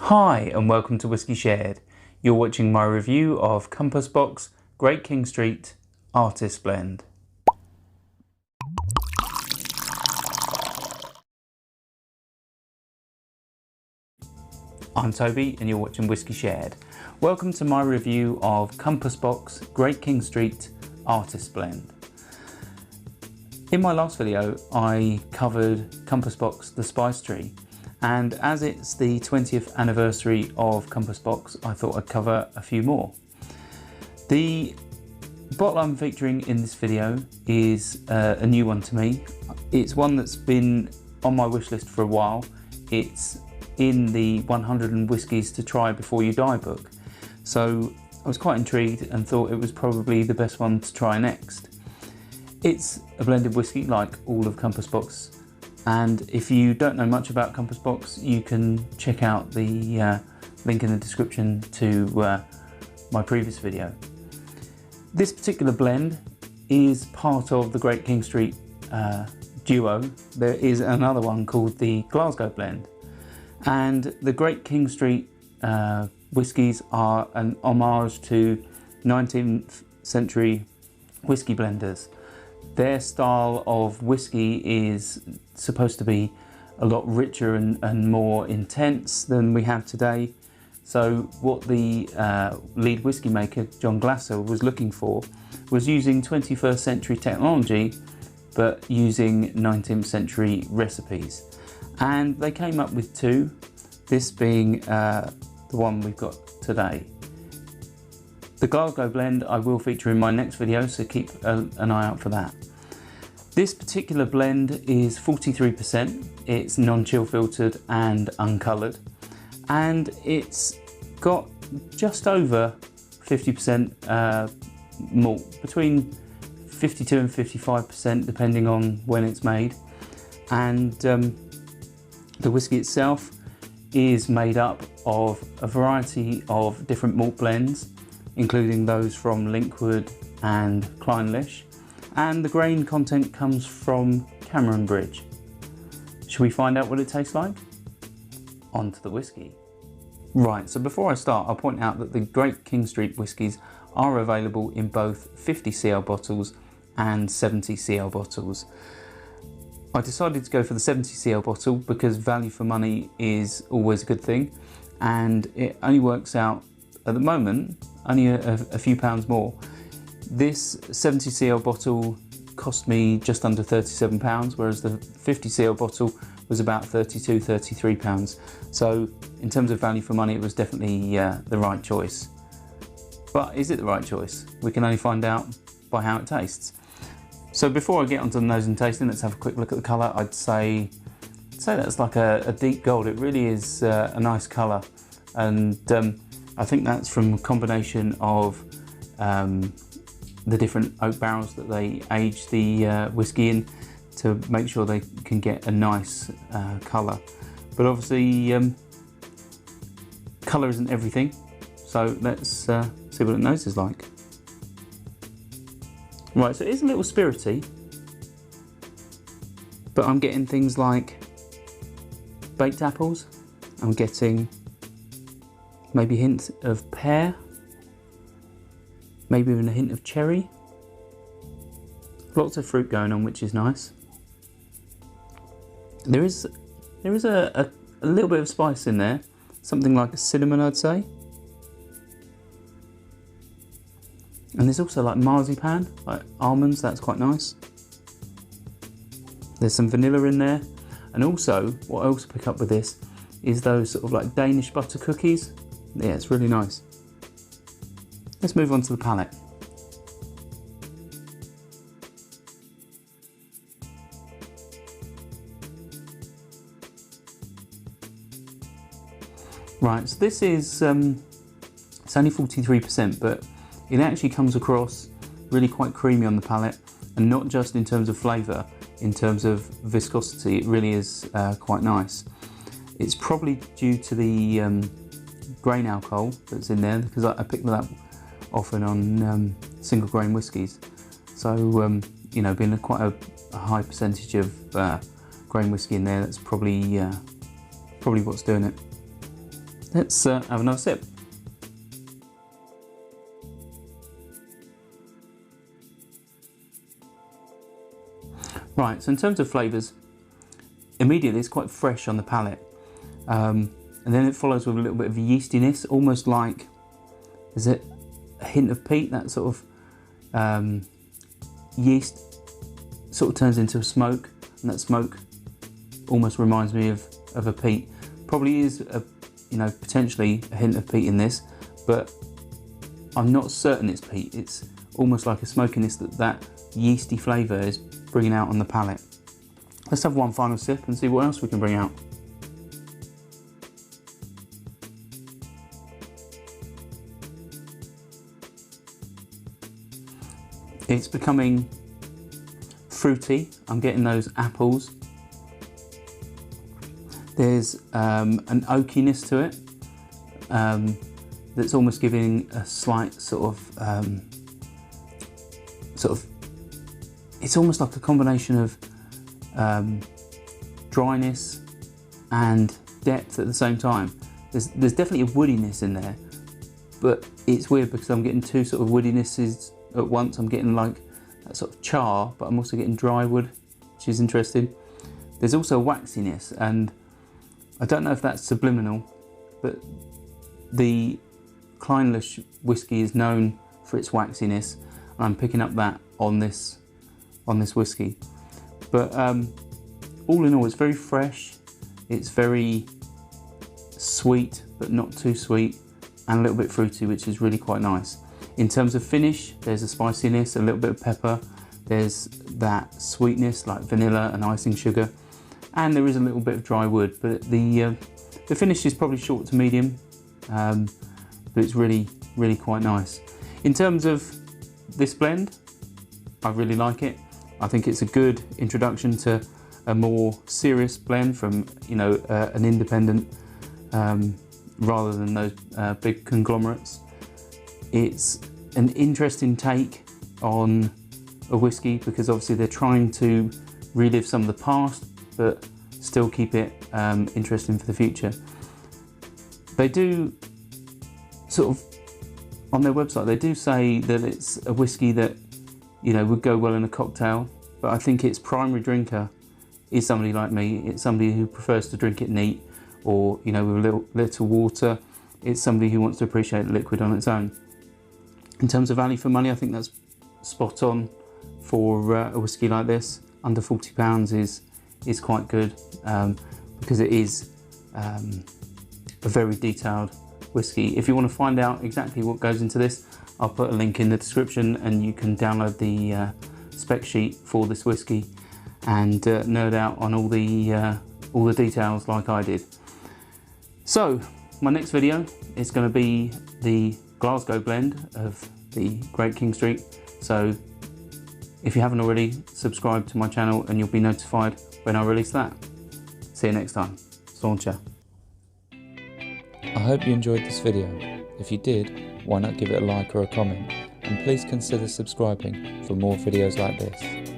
Hi and welcome to Whisky Shared. You're watching my review of Compass Box Great King Street Artist Blend. I'm Toby and you're watching Whisky Shared. Welcome to my review of Compass Box Great King Street Artist Blend. In my last video I covered Compass Box The Spice Tree, and as it's the 20th anniversary of Compass Box, I thought I'd cover a few more. The bottle I'm featuring in this video is a new one to me. It's one that's been on my wish list for a while. It's in the 100 whiskies to try before you die book. So I was quite intrigued and thought it was probably the best one to try next. It's a blended whiskey like all of Compass Box. And if you don't know much about Compass Box, you can check out the link in the description to my previous video. This particular blend is part of the Great King Street duo. There is another one called the Glasgow blend. And the Great King Street whiskies are an homage to 19th century whiskey blenders. Their style of whiskey is supposed to be a lot richer and more intense than we have today. So what the lead whiskey maker, John Glasser, was looking for was using 21st century technology, but using 19th century recipes. And they came up with two, this being the one we've got today. The Glasgow blend I will feature in my next video, so keep an eye out for that. This particular blend is 43%, it's non-chill filtered and uncoloured, and it's got just over 50% malt, between 52 and 55% depending on when it's made. And the whiskey itself is made up of a variety of different malt blends, including those from Linkwood and Clynelish, and the grain content comes from Cameron Bridge. Should we find out what it tastes like? On to the whiskey. Right, so before I start, I'll point out that the Great King Street whiskies are available in both 50cl bottles and 70cl bottles. I decided to go for the 70cl bottle because value for money is always a good thing, and it only works out at the moment only a few pounds more. This 70cl bottle cost me just under £37, whereas the 50cl bottle was about £32, £33. So in terms of value for money, it was definitely the right choice. But is it the right choice? We can only find out by how it tastes. So before I get onto the nose and tasting, let's have a quick look at the colour. I'd say that's like a deep gold. It really is a nice colour, and I think that's from a combination of the different oak barrels that they age the whiskey in to make sure they can get a nice colour. But obviously colour isn't everything, so let's see what it noses like. Right, so it is a little spirity, but I'm getting things like baked apples, I'm getting maybe hints of pear, maybe even a hint of cherry. Lots of fruit going on, which is nice. There is a little bit of spice in there, something like a cinnamon, I'd say. And there's also like marzipan, like almonds, that's quite nice. There's some vanilla in there. And also, what I also pick up with this is those sort of like Danish butter cookies. Yeah, it's really nice. Let's move on to the palate. Right, so this is it's only 43%, but it actually comes across really quite creamy on the palate, and not just in terms of flavour, in terms of viscosity, it really is quite nice. It's probably due to the grain alcohol that's in there, because I pick that up often on single grain whiskies. So, you know, being quite a high percentage of grain whiskey in there, that's probably what's doing it. Let's have another sip. Right, so in terms of flavours, immediately it's quite fresh on the palate, and then it follows with a little bit of yeastiness, almost like, is it a hint of peat? That sort of yeast sort of turns into a smoke, and that smoke almost reminds me of a peat. Probably is potentially a hint of peat in this, but I'm not certain it's peat. It's almost like a smokiness that yeasty flavour is bringing out on the palate. Let's have one final sip and see what else we can bring out. It's becoming fruity. I'm getting those apples. There's an oakiness to it that's almost giving a slight sort of it's almost like a combination of dryness and depth at the same time. There's definitely a woodiness in there, but it's weird because I'm getting two sort of woodinesses at once. I'm getting like that sort of char, but I'm also getting dry wood, which is interesting. There's also a waxiness, and I don't know if that's subliminal, but the Clynelish whiskey is known for its waxiness, and I'm picking up that on this whiskey. But all in all, it's very fresh, it's very sweet but not too sweet, and a little bit fruity, which is really quite nice. In terms of finish, there's a spiciness, a little bit of pepper, there's that sweetness like vanilla and icing sugar, and there is a little bit of dry wood, but the finish is probably short to medium, but it's really quite nice. In terms of this blend, I really like it. I think it's a good introduction to a more serious blend from an independent rather than those big conglomerates. It's an interesting take on a whiskey because obviously they're trying to relive some of the past but still keep it interesting for the future. They do sort of, on their website, they do say that it's a whiskey that would go well in a cocktail, but I think its primary drinker is somebody like me. It's somebody who prefers to drink it neat or with a little water. It's somebody who wants to appreciate the liquid on its own. In terms of value for money, I think that's spot on for a whiskey like this. Under £40 is quite good because it is a very detailed whiskey. If you want to find out exactly what goes into this, I'll put a link in the description and you can download the spec sheet for this whiskey and nerd out on all the details like I did. So my next video is going to be the Glasgow blend of the Great King Street. So if you haven't already, subscribe to my channel and you'll be notified when I release that. See you next time. Slauncher. I hope you enjoyed this video. If you did, why not give it a like or a comment, and please consider subscribing for more videos like this.